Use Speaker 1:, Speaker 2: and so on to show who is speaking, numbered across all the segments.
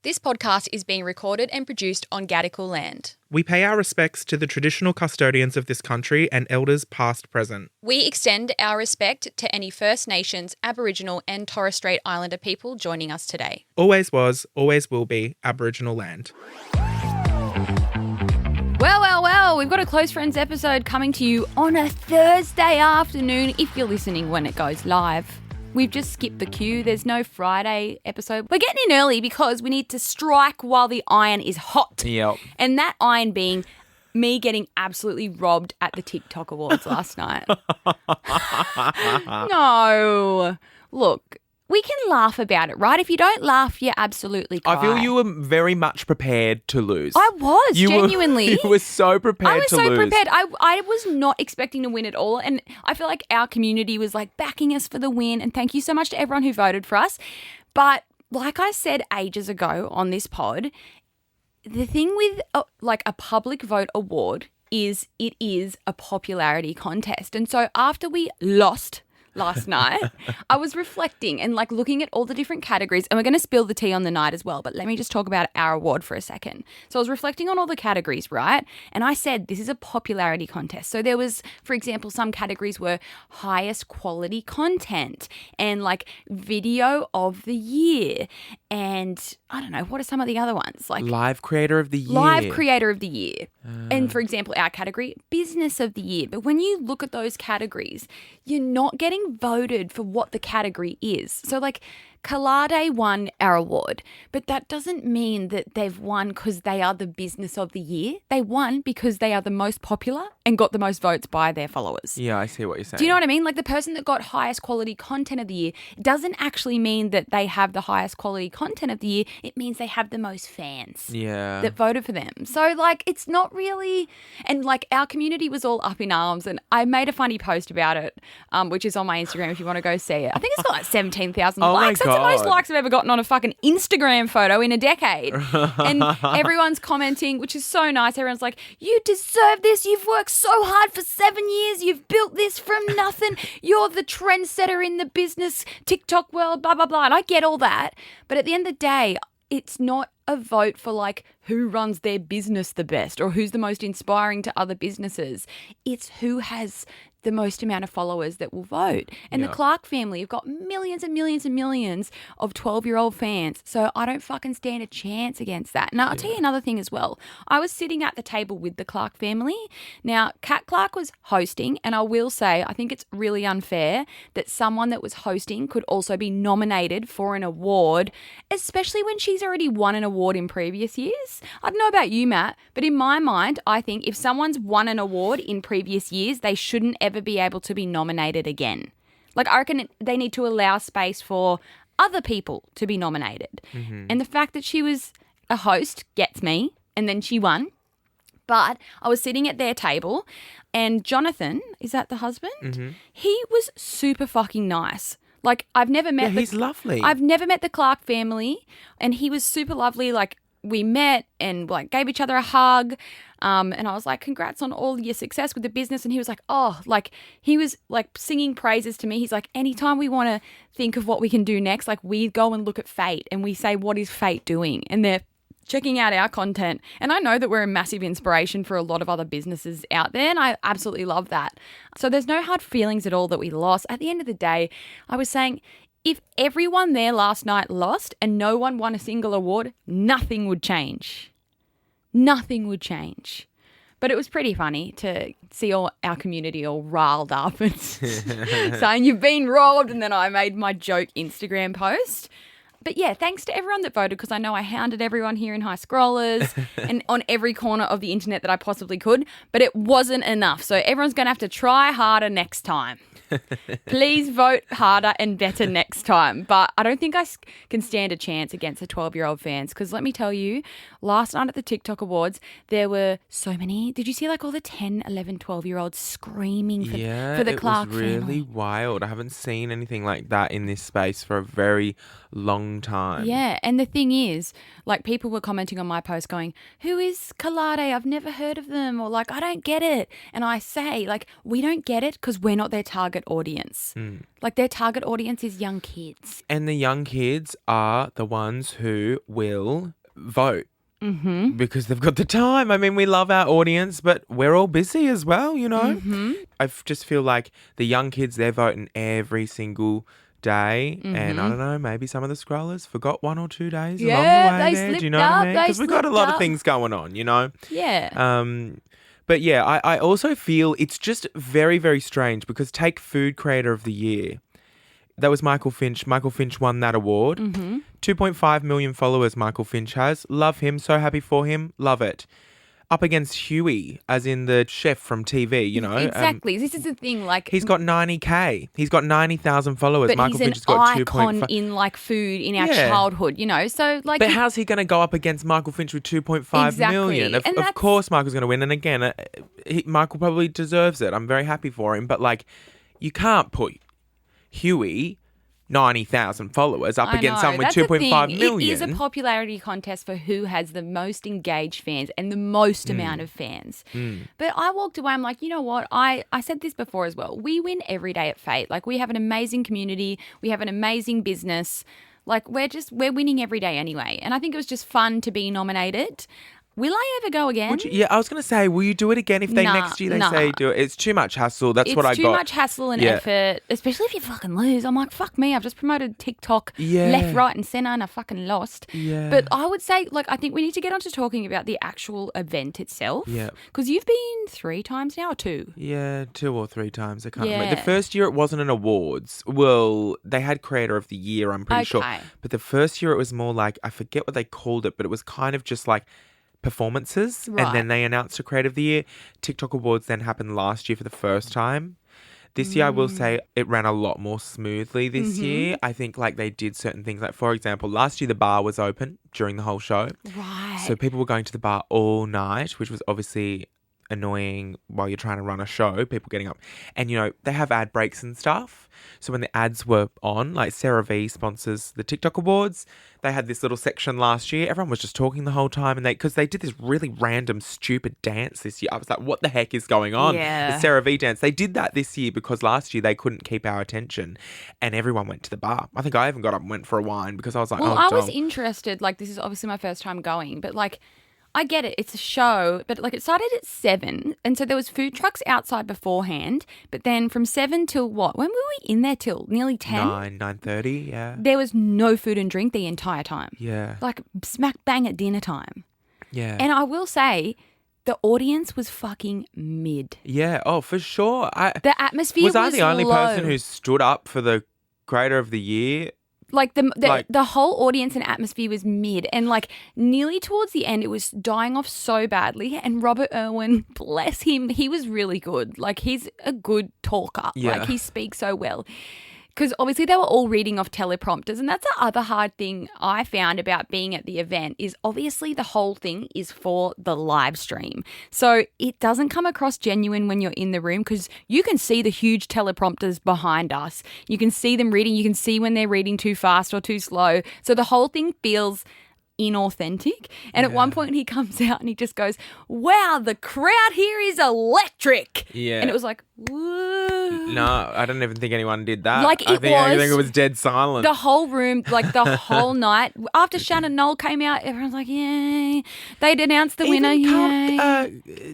Speaker 1: This podcast is being recorded and produced on Gadigal land.
Speaker 2: We pay our respects to the traditional custodians of this country and elders past, present.
Speaker 1: We extend our respect to any First Nations, Aboriginal and Torres Strait Islander people joining us today.
Speaker 2: Always was, always will be Aboriginal land.
Speaker 3: Well, we've got a Close Friends episode coming to you on a Thursday afternoon if you're listening when it goes live. We've just skipped the queue. There's no Friday episode. We're getting in early because we need to strike while the iron is hot.
Speaker 4: Yep.
Speaker 3: And that iron being me getting absolutely robbed at the TikTok Awards last night. No. Look, we can laugh about it, right? If you don't laugh, you absolutely cry.
Speaker 4: I feel you were very much prepared to lose.
Speaker 3: I was, genuinely.
Speaker 4: You were so prepared to lose.
Speaker 3: I was so prepared. I was not expecting to win at all. And I feel like our community was like backing us for the win. And thank you so much to everyone who voted for us. But like I said ages ago on this pod, the thing with a public vote award is it is a popularity contest. And so after we lost last night, I was reflecting and looking at all the different categories, and we're going to spill the tea on the night as well, but let me just talk about our award for a second. So I was reflecting on all the categories, right? And I said, this is a popularity contest. So there was, for example, some categories were highest quality content and video of the year. And I don't know, what are some of the other ones?
Speaker 4: Live Creator of the Year.
Speaker 3: Live Creator of the Year. And for example, our category, Business of the Year. But when you look at those categories, you're not getting voted for what the category is. So Kalade won our award, but that doesn't mean that they've won because they are the Business of the Year. They won because they are the most popular and got the most votes by their followers.
Speaker 4: Yeah, I see what you're saying.
Speaker 3: Do you know what I mean? The person that got highest quality content of the year doesn't actually mean that they have the highest quality content of the year. It means they have the most fans that voted for them. So it's not really, and our community was all up in arms, and I made a funny post about it, which is on my Instagram if you want to go see it. I think it's got 17,000 likes. That's the most likes I've ever gotten on a fucking Instagram photo in a decade. And everyone's commenting, which is so nice. Everyone's like, you deserve this. You've worked so hard for 7 years. You've built this from nothing. You're the trendsetter in the business TikTok world, blah, blah, blah. And I get all that. But at the end of the day, it's not a vote for who runs their business the best or who's the most inspiring to other businesses. It's who has the most amount of followers that will vote. And the Clark family have got millions and millions and millions of 12-year-old fans. So I don't fucking stand a chance against that. Now, I'll tell you another thing as well. I was sitting at the table with the Clark family. Now, Kat Clark was hosting, and I will say I think it's really unfair that someone that was hosting could also be nominated for an award, especially when she's already won an award in previous years. I don't know about you, Matt, but in my mind, I think if someone's won an award in previous years, they shouldn't ever be able to be nominated again. I reckon they need to allow space for other people to be nominated. Mm-hmm. And the fact that she was a host gets me, and then she won. But I was sitting at their table, and Jonathan, is that the husband? Mm-hmm. He was super fucking nice. I've never met
Speaker 4: he's lovely.
Speaker 3: I've never met the Clark family, and he was super lovely. We met and gave each other a hug. And I was like, congrats on all your success with the business. And he was like, he was singing praises to me. He's like, anytime we want to think of what we can do next, we go and look at Fate and we say, what is Fate doing? And they're checking out our content. And I know that we're a massive inspiration for a lot of other businesses out there. And I absolutely love that. So there's no hard feelings at all that we lost. At the end of the day, I was saying, if everyone there last night lost and no one won a single award, nothing would change. Nothing would change. But it was pretty funny to see all our community all riled up and saying you've been robbed, and then I made my joke Instagram post. But yeah, thanks to everyone that voted, because I know I hounded everyone here in High Scrollers and on every corner of the internet that I possibly could, but it wasn't enough. So everyone's going to have to try harder next time. Please vote harder and better next time. But I don't think I can stand a chance against the 12-year-old fans, because let me tell you, last night at the TikTok Awards, there were so many. Did you see all the 10, 11, 12-year-olds screaming for the Clark family?
Speaker 4: Yeah, it was really wild. I haven't seen anything like that in this space for a very long long time.
Speaker 3: Yeah, and the thing is, like, people were commenting on my post going, who is Kalade? I've never heard of them, or like, I don't get it. And I say, like, we don't get it because we're not their target audience. Like, their target audience is young kids.
Speaker 4: And the young kids are the ones who will vote. Because they've got the time. I mean, we love our audience, but we're all busy as well, you know? I just feel like the young kids, they're voting every single day. And I don't know, maybe some of the scrollers forgot 1 or 2 days along the way there. Do you know what I mean? Because we've got a lot of things going on, you know?
Speaker 3: Yeah.
Speaker 4: But yeah, I also feel it's just very, very strange because take Food Creator of the Year. That was Michael Finch. Michael Finch won that award. 2.5 million followers Michael Finch has. Love him. So happy for him. Love it. Up against Huey, as in the chef from TV, you know.
Speaker 3: Exactly. This is the thing. Like,
Speaker 4: he's got 90K. He's got 90,000 followers.
Speaker 3: But
Speaker 4: Michael
Speaker 3: he's
Speaker 4: Finch has
Speaker 3: an
Speaker 4: got
Speaker 3: icon
Speaker 4: 2.5.
Speaker 3: in, like, food in our childhood, you know. So, like,
Speaker 4: but how's he going to go up against Michael Finch with 2.5 million? Of course Michael's going to win. And again, Michael probably deserves it. I'm very happy for him. But, like, you can't put Huey, 90,000 followers, up against someone with 2.5 million.
Speaker 3: It is a popularity contest for who has the most engaged fans and the most amount of fans. But I walked away, I'm like, you know what? I said this before as well. We win every day at Fate. Like, we have an amazing community. We have an amazing business. Like, we're winning every day anyway. And I think it was just fun to be nominated. Will I ever go again?
Speaker 4: I was going to say, will you do it again if next year they say do it? It's too much hassle. That's what I got.
Speaker 3: It's too much hassle and effort, especially if you fucking lose. I'm like, fuck me, I've just promoted TikTok left, right and centre and I fucking lost.
Speaker 4: Yeah.
Speaker 3: But I would say, like, I think we need to get on to talking about the actual event itself.
Speaker 4: Yeah.
Speaker 3: Because you've been 3 times now or 2?
Speaker 4: Yeah, 2 or 3 times. I can't remember. The first year it wasn't an awards. Well, they had Creator of the Year, I'm pretty sure. But the first year it was more like, I forget what they called it, but it was kind of just like performances, and then they announced a Creator of the Year. TikTok Awards then happened last year for the first time. This year, I will say it ran a lot more smoothly this year. I think like they did certain things. Like, for example, last year the bar was open during the whole show.
Speaker 3: Right.
Speaker 4: So people were going to the bar all night, which was obviously annoying while you're trying to run a show, people getting up. And, you know, they have ad breaks and stuff. So when the ads were on, like Sarah V sponsors the TikTok Awards, they had this little section last year. Everyone was just talking the whole time, and because they did this really random, stupid dance this year. I was like, what the heck is going on?
Speaker 3: Yeah.
Speaker 4: The Sarah V dance. They did that this year because last year they couldn't keep our attention and everyone went to the bar. I think I even got up and went for a wine because I was like,
Speaker 3: I was interested. Like, this is obviously my first time going, but like, I get it. It's a show, but like it started at 7, and so there was food trucks outside beforehand. But then from 7 till what? When were we in there till nearly 10?
Speaker 4: 9:30. Yeah.
Speaker 3: There was no food and drink the entire time.
Speaker 4: Yeah.
Speaker 3: Like smack bang at dinner time.
Speaker 4: Yeah.
Speaker 3: And I will say, the audience was fucking mid.
Speaker 4: Yeah. Oh, for sure.
Speaker 3: The atmosphere was
Speaker 4: I the only
Speaker 3: low.
Speaker 4: person who stood up for the Creator of the Year?
Speaker 3: Like the whole audience and atmosphere was mid, and like nearly towards the end it was dying off so badly. And Robert Irwin, bless him, he was really good. Like, he's a good talker.
Speaker 4: Yeah.
Speaker 3: Like, he speaks so well. Because obviously they were all reading off teleprompters, and that's the other hard thing I found about being at the event is obviously the whole thing is for the live stream. So it doesn't come across genuine when you're in the room because you can see the huge teleprompters behind us. You can see them reading. You can see when they're reading too fast or too slow. So the whole thing feels inauthentic. And at one point he comes out and he just goes, wow, the crowd here is electric.
Speaker 4: Yeah.
Speaker 3: And it was like, whoa.
Speaker 4: No, I don't even think anyone did that.
Speaker 3: Like,
Speaker 4: I think it was dead silent.
Speaker 3: The whole room, like the whole night. After Shannon Knoll came out, everyone's like, yay. They'd announced the winner, yay.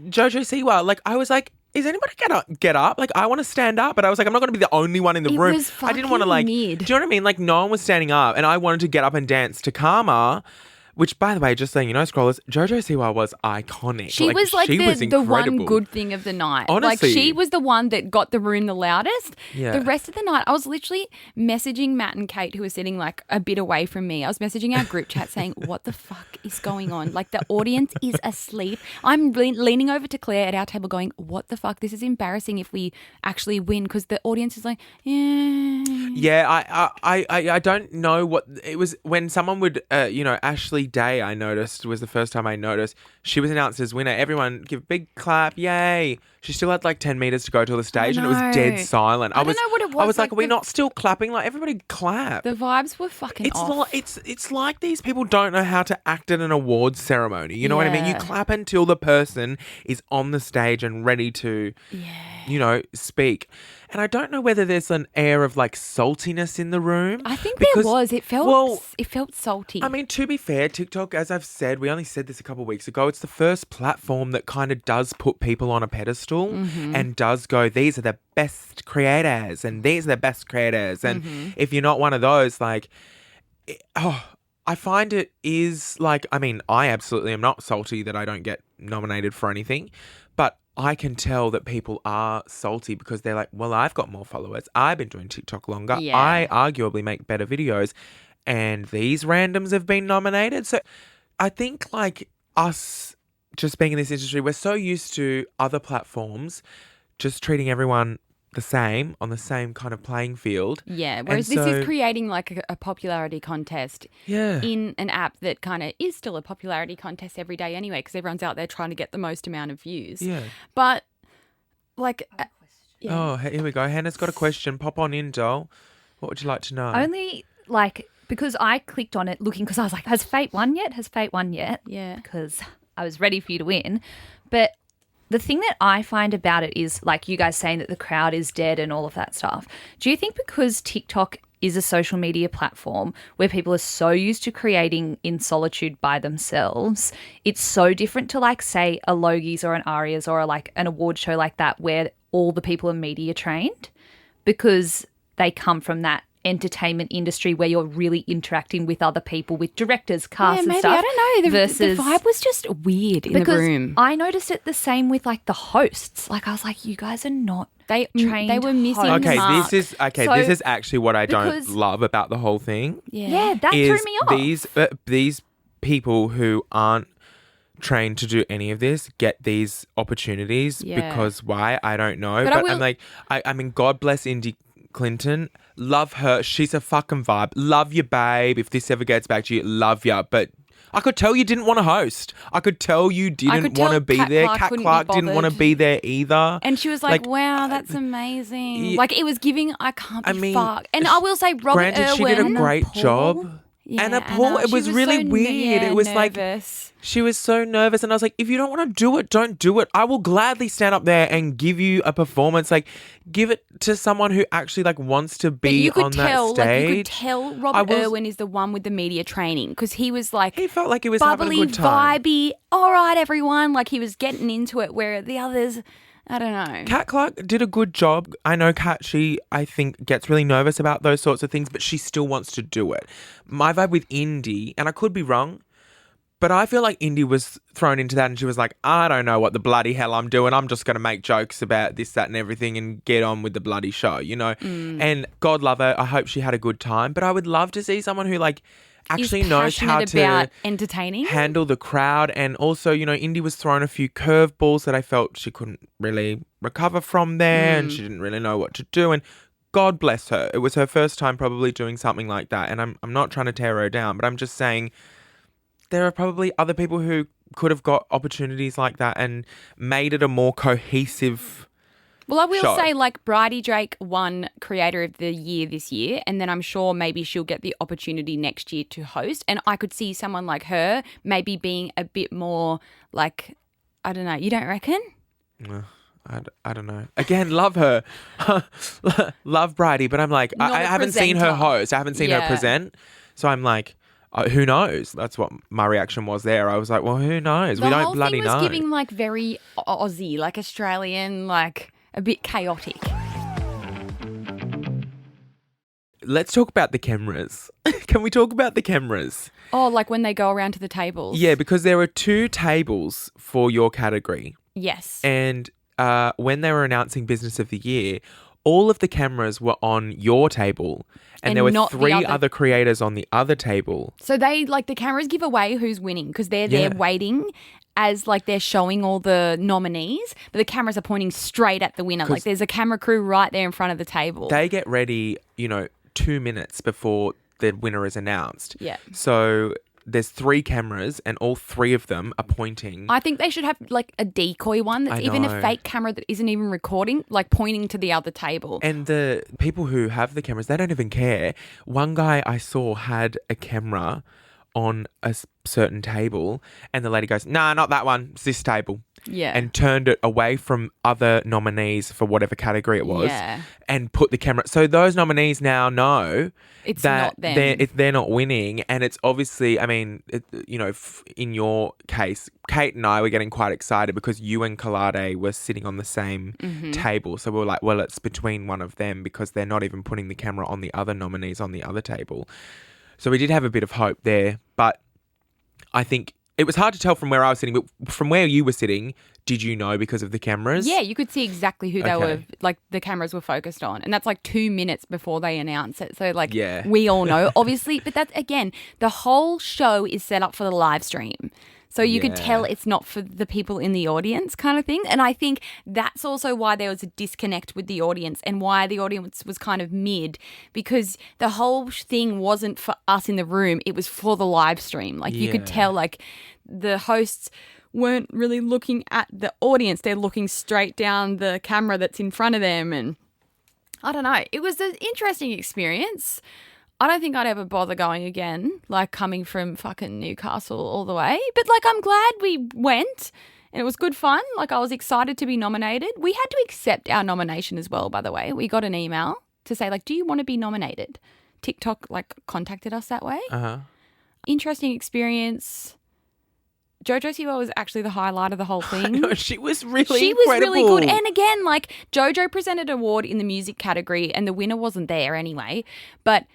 Speaker 4: Jojo Siwa, like, I was like, is anybody get up? Like, I want to stand up, but I was like, I'm not going to be the only one in the room.
Speaker 3: Was
Speaker 4: I didn't want to
Speaker 3: mid.
Speaker 4: do you know what I mean? Like, no one was standing up, and I wanted to get up and dance to Karma. Which, by the way, just saying, you know, scrollers, Jojo Siwa was iconic.
Speaker 3: She was like the one good thing of the night.
Speaker 4: Honestly.
Speaker 3: Like, she was the one that got the room the loudest.
Speaker 4: Yeah.
Speaker 3: The rest of the night, I was literally messaging Matt and Kate, who were sitting like a bit away from me. I was messaging our group chat saying, what the fuck is going on? Like, the audience is asleep. I'm leaning over to Claire at our table going, what the fuck? This is embarrassing if we actually win, because the audience is like, yeah.
Speaker 4: Yeah, I don't know what it was when someone would, Ashley Day, I noticed, was the first time I noticed. She was announced as winner. Everyone give a big clap, yay. She still had like 10 meters to go to the stage and it was dead silent.
Speaker 3: I don't know what it was.
Speaker 4: I was like, are we not still clapping? Like, everybody clap.
Speaker 3: The vibes were fucking off.
Speaker 4: It's like these people don't know how to act at an awards ceremony. You know what I mean? You clap until the person is on the stage and ready to, speak. And I don't know whether there's an air of like saltiness in the room.
Speaker 3: I think there was. It felt salty.
Speaker 4: I mean, to be fair, TikTok, as I've said, we only said this a couple of weeks ago, it's the first platform that kind of does put people on a pedestal and does go, these are the best creators and these are the best creators. And if you're not one of those, like, I find it is like, I mean, I absolutely am not salty that I don't get nominated for anything, but I can tell that people are salty because they're like, well, I've got more followers. I've been doing TikTok longer.
Speaker 3: Yeah.
Speaker 4: I arguably make better videos and these randoms have been nominated. So I think like us just being in this industry, we're so used to other platforms just treating everyone the same on the same kind of playing field.
Speaker 3: Yeah, whereas this is creating like a popularity contest in an app that kind of is still a popularity contest every day anyway because everyone's out there trying to get the most amount of views.
Speaker 4: Yeah.
Speaker 3: But like...
Speaker 4: Oh, here we go. Hannah's got a question. Pop on in, doll. What would you like to know?
Speaker 5: Only like because I clicked on it looking because I was like, has Fate won yet? Has Fate won yet?
Speaker 3: Yeah.
Speaker 5: Because I was ready for you to win. But the thing that I find about it is, like you guys saying that the crowd is dead and all of that stuff. Do you think because TikTok is a social media platform where people are so used to creating in solitude by themselves, it's so different to like, say, a Logies or an Arias or like an award show like that where all the people are media trained because they come from that entertainment industry where you're really interacting with other people, with directors, cast and stuff.
Speaker 3: I don't know. The
Speaker 5: versus
Speaker 3: vibe was just weird in the room.
Speaker 5: I noticed it the same with like the hosts. Like I was like, you guys are not trained.
Speaker 3: They were missing
Speaker 5: hosts.
Speaker 3: the mark.
Speaker 4: This is actually what I don't love about the whole thing.
Speaker 5: Yeah, that threw me off.
Speaker 4: These people who aren't trained to do any of this get these opportunities because why? I don't know. But I'm like, I mean, God bless Indy Clinton. Love her. She's a fucking vibe. Love you, babe. If this ever gets back to you, love you. But I could tell you didn't want to host. I could tell you didn't want to be there. Kat Clark didn't want to be there either.
Speaker 3: And she was like wow, that's amazing. Like it was giving, I can't be fucked. And I will say Robert Irwin.
Speaker 4: She did a great job.
Speaker 3: Yeah,
Speaker 4: Anna Paul, it was really
Speaker 3: so
Speaker 4: weird. It was
Speaker 3: nervous.
Speaker 4: like, she was so nervous. And I was like, if you don't want to do it, don't do it. I will gladly stand up there and give you a performance. Like, give it to someone who actually like wants to be on that stage.
Speaker 3: You could tell Robert Irwin is the one with the media training because he was like,
Speaker 4: he felt like he was
Speaker 3: bubbly,
Speaker 4: having a good time.
Speaker 3: vibey, all right, everyone. Like he was getting into it where the others... I don't know.
Speaker 4: Kat Clark did a good job. I know Kat, she, I think, gets really nervous about those sorts of things, but she still wants to do it. My vibe with Indy, and I could be wrong, but I feel like Indy was thrown into that and she was like, I don't know what the bloody hell I'm doing. I'm just going to make jokes about this, that and everything and get on with the bloody show, you know? And God love her. I hope she had a good time. But I would love to see someone who like actually knows how to
Speaker 3: entertaining,
Speaker 4: handle the crowd. And also, you know, Indy was thrown a few curveballs that I felt she couldn't really recover from there and she didn't really know what to do. And God bless her. It was her first time probably doing something like that. And I'm not trying to tear her down, but I'm just saying there are probably other people who could have got opportunities like that and made it a more cohesive
Speaker 3: Well, I will say, like, Bridie Drake won Creator of the Year this year, and then I'm sure maybe she'll get the opportunity next year to host. And I could see someone like her maybe being a bit more, like, I don't know. You don't reckon?
Speaker 4: I don't know. Again, love her. Love Bridie, but I'm like, I haven't seen her host. I haven't seen her present. So I'm like, who knows? That's what my reaction was there. I was like, well, who knows? We don't bloody know.
Speaker 3: The whole thing was giving, like, very Aussie, like Australian, like... a bit chaotic.
Speaker 4: Let's talk about the cameras. Can we talk about the cameras?
Speaker 3: Oh, like when they go around to the tables?
Speaker 4: Yeah, because there are 2 tables for your category.
Speaker 3: Yes.
Speaker 4: And when they were announcing Business of the Year, all of the cameras were on your table. And there were 3 other creators on the other table.
Speaker 3: So they, like, the cameras give away who's winning because they're there waiting as, like, they're showing all the nominees, but the cameras are pointing straight at the winner. Like, there's a camera crew right there in front of the table.
Speaker 4: They get ready, 2 minutes before the winner is announced.
Speaker 3: Yeah.
Speaker 4: So there's 3 cameras and all 3 of them are pointing.
Speaker 3: I think they should have like a decoy one that's even a fake camera that isn't even recording, like pointing to the other table.
Speaker 4: And the people who have the cameras, they don't even care. One guy I saw had a camera on a certain table and the lady goes, nah, not that one, it's this table.
Speaker 3: Yeah.
Speaker 4: And turned it away from other nominees for whatever category it was and put the camera. So those nominees now know
Speaker 3: it's
Speaker 4: that
Speaker 3: not them.
Speaker 4: they're not winning. And it's obviously, I mean, in your case, Kate and I were getting quite excited because you and Kalade were sitting on the same table. So we were like, well, it's between one of them because they're not even putting the camera on the other nominees on the other table. So we did have a bit of hope there. But I think it was hard to tell from where I was sitting, but from where you were sitting, did you know because of the cameras?
Speaker 3: Yeah, you could see exactly who they were, like the cameras were focused on. And that's like 2 minutes before they announce it. So like we all know, obviously. But that's, again, the whole show is set up for the live stream. So you could tell it's not for the people in the audience kind of thing. And I think that's also why there was a disconnect with the audience and why the audience was kind of mid, because the whole thing wasn't for us in the room. It was for the live stream. Like you could tell like the hosts weren't really looking at the audience. They're looking straight down the camera that's in front of them. And I don't know. It was an interesting experience. I don't think I'd ever bother going again, like coming from fucking Newcastle all the way. But like I'm glad we went and it was good fun. Like I was excited to be nominated. We had to accept our nomination as well, by the way. We got an email to say like, do you want to be nominated? TikTok like contacted us that way. Interesting experience. Jojo Siwa was actually the highlight of the whole thing.
Speaker 4: No, she was really incredible.
Speaker 3: Really good. And again, like Jojo presented an award in the music category and the winner wasn't there anyway. But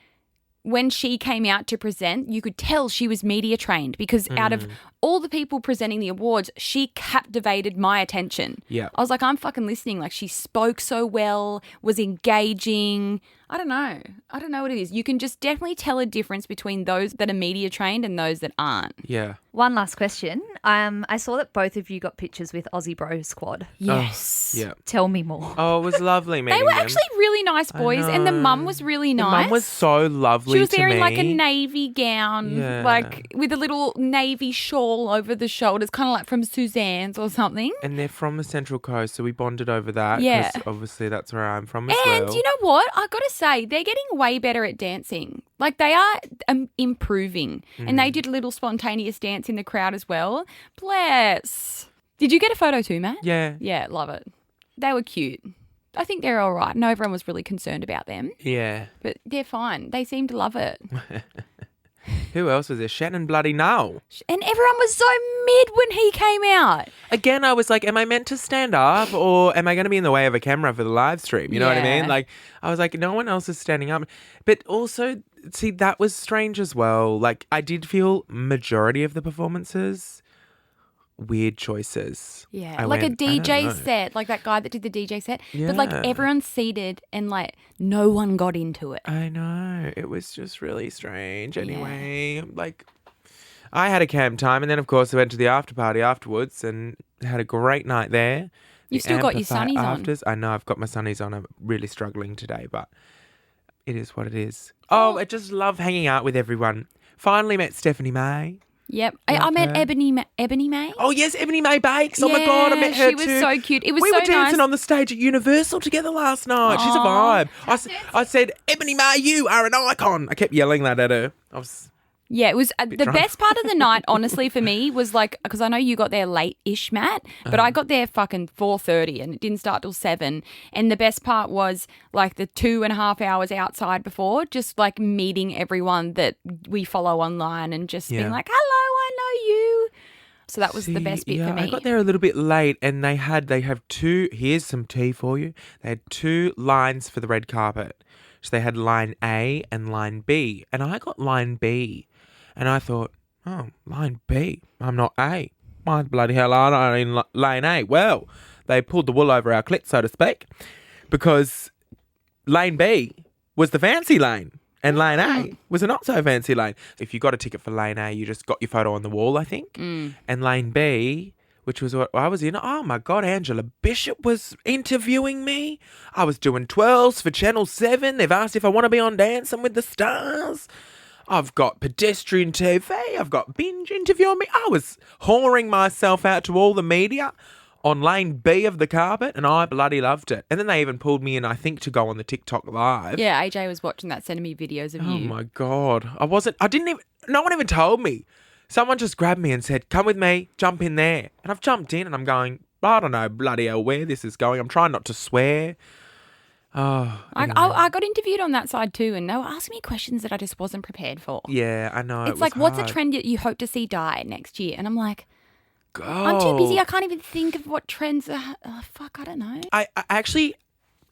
Speaker 3: when she came out to present, you could tell she was media trained because out of all the people presenting the awards, she captivated my attention.
Speaker 4: Yeah.
Speaker 3: I was like, I'm fucking listening. Like she spoke so well, was engaging. I don't know what it is. You can just definitely tell a difference between those that are media trained and those that aren't.
Speaker 4: Yeah.
Speaker 5: One last question. I saw that both of you got pictures with Aussie Bro Squad.
Speaker 3: Yes.
Speaker 4: Yeah.
Speaker 5: Tell me more.
Speaker 4: Oh, it was lovely meeting
Speaker 3: They were
Speaker 4: them.
Speaker 3: actually really nice boys and the mum was really nice.
Speaker 4: The mum was so lovely.
Speaker 3: She was
Speaker 4: to
Speaker 3: wearing
Speaker 4: me.
Speaker 3: like a navy gown,
Speaker 4: Yeah.
Speaker 3: like with a little navy shawl over the shoulders, kind of like from Suzanne's or something.
Speaker 4: And they're from the Central Coast, so we bonded over that.
Speaker 3: Yeah.
Speaker 4: 'Cause obviously that's where I'm from as
Speaker 3: And
Speaker 4: well.
Speaker 3: you know what? I got to say, they're getting way better at dancing. Like they are improving. And they did a little spontaneous dance in the crowd as well. Bless. Did you get a photo too, Matt?
Speaker 4: Yeah.
Speaker 3: Yeah, love it. They were cute. I think they're all right. No, everyone was really concerned about them.
Speaker 4: Yeah.
Speaker 3: But they're fine. They seem to love it.
Speaker 4: Who else was there? Shannon bloody Null.
Speaker 3: And everyone was so mid when he came out.
Speaker 4: Again, I was like, am I meant to stand up or am I going to be in the way of a camera for the live stream? You know what I mean? Like, I was like, no one else is standing up. But also, see, that was strange as well. Like, I did feel majority of the performances, weird choices.
Speaker 3: Yeah,
Speaker 4: I
Speaker 3: like
Speaker 4: went,
Speaker 3: a DJ
Speaker 4: I don't know.
Speaker 3: set, like that guy that did the DJ set. But like
Speaker 4: Yeah.
Speaker 3: everyone's seated and like no one got into it.
Speaker 4: I know. It was just really strange. Anyway, like, I had a camp time and then, of course, I went to the after party afterwards and had a great night there.
Speaker 3: You've
Speaker 4: The
Speaker 3: still got your
Speaker 4: Amplifier
Speaker 3: sunnies on.
Speaker 4: afters. I know I've got my sunnies on. I'm really struggling today, but it is what it is. Oh, I just love hanging out with everyone. Finally met Stephanie May.
Speaker 3: Yep.
Speaker 4: Like
Speaker 3: I met
Speaker 4: her.
Speaker 3: Ebony May.
Speaker 4: Oh, yes, Ebony May Bakes. Oh, my God, I met her
Speaker 3: she was
Speaker 4: too.
Speaker 3: so cute. It was
Speaker 4: We
Speaker 3: so
Speaker 4: were dancing
Speaker 3: nice.
Speaker 4: on the stage at Universal together last night. She's a
Speaker 3: Aw.
Speaker 4: vibe. I said, Ebony May, you are an icon. I kept yelling that at her. I was...
Speaker 3: Yeah, it was the
Speaker 4: drunk.
Speaker 3: best part of the night, honestly, for me was like, because I know you got there late-ish, Matt, but I got there fucking 4:30 and it didn't start till 7. And the best part was like the 2.5 hours outside before, just like meeting everyone that we follow online and just being like, hello, I know you. So that was the best bit for me.
Speaker 4: I got there a little bit late and they have 2, here's some tea for you. They had 2 lines for the red carpet. So they had line A and line B. And I got line B. And I thought, oh, line B. I'm not A. Why the bloody hell aren't I in lane A? Well, they pulled the wool over our clit, so to speak, because lane B was the fancy lane and lane A was a not so fancy lane. If you got a ticket for lane A, you just got your photo on the wall, I think. And lane B, which was what I was in, oh my God, Angela Bishop was interviewing me. I was doing 12s for Channel 7. They've asked if I want to be on Dancing with the Stars. I've got pedestrian TV. I've got binge interviewing me. I was whoring myself out to all the media on lane B of the carpet, and I bloody loved it. And then they even pulled me in, I think, to go on the TikTok live.
Speaker 3: Yeah, AJ was watching that, sending me videos of you.
Speaker 4: Oh my God. No one even told me. Someone just grabbed me and said, come with me, jump in there. And I've jumped in and I'm going, I don't know bloody hell where this is going. I'm trying not to swear. Oh, anyway.
Speaker 3: I got interviewed on that side too, and they were asking me questions that I just wasn't prepared for.
Speaker 4: Yeah, I know.
Speaker 3: It's like, what's a trend that you hope to see die next year? And I'm like,
Speaker 4: God.
Speaker 3: I'm too busy. I can't even think of what trends are. Fuck, I don't know.
Speaker 4: I actually,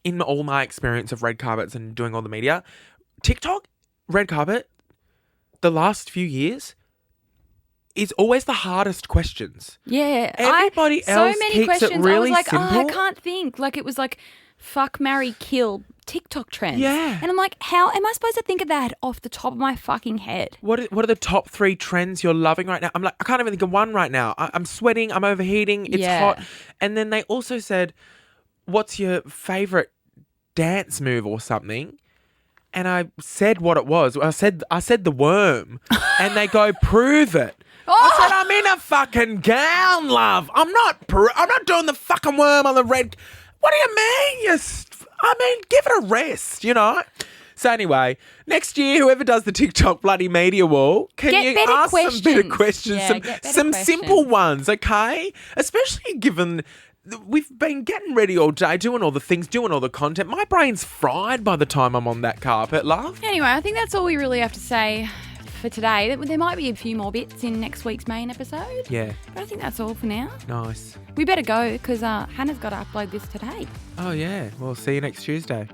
Speaker 4: in all my experience of red carpets and doing all the media, TikTok, red carpet, the last few years, is always the hardest questions.
Speaker 3: Yeah.
Speaker 4: Everybody else
Speaker 3: so many
Speaker 4: keeps
Speaker 3: questions.
Speaker 4: it really
Speaker 3: I was like,
Speaker 4: simple.
Speaker 3: I can't think. Like, it was like, fuck, marry, kill TikTok trends.
Speaker 4: Yeah.
Speaker 3: And I'm like, how am I supposed to think of that off the top of my fucking head?
Speaker 4: What are the top 3 trends you're loving right now? I'm like, I can't even think of one right now. I'm sweating. I'm overheating. It's hot. And then they also said, what's your favourite dance move or something? And I said what it was. I said the worm. And they go, prove it. I said, I'm in a fucking gown, love. I'm not doing the fucking worm on the red. What do you mean? Give it a rest, you know? So anyway, next year, whoever does the TikTok bloody media wall, can
Speaker 3: Get
Speaker 4: you
Speaker 3: better
Speaker 4: ask
Speaker 3: questions.
Speaker 4: some better questions?
Speaker 3: Yeah,
Speaker 4: some
Speaker 3: get better
Speaker 4: some
Speaker 3: questions.
Speaker 4: simple ones, okay? Especially given we've been getting ready all day, doing all the things, doing all the content. My brain's fried by the time I'm on that carpet, love.
Speaker 3: Anyway, I think that's all we really have to say for today. There might be a few more bits in next week's main episode.
Speaker 4: Yeah.
Speaker 3: But I think that's all for now.
Speaker 4: Nice.
Speaker 3: We better go because Hannah's got to upload this today.
Speaker 4: Oh, yeah. We'll see you next Tuesday.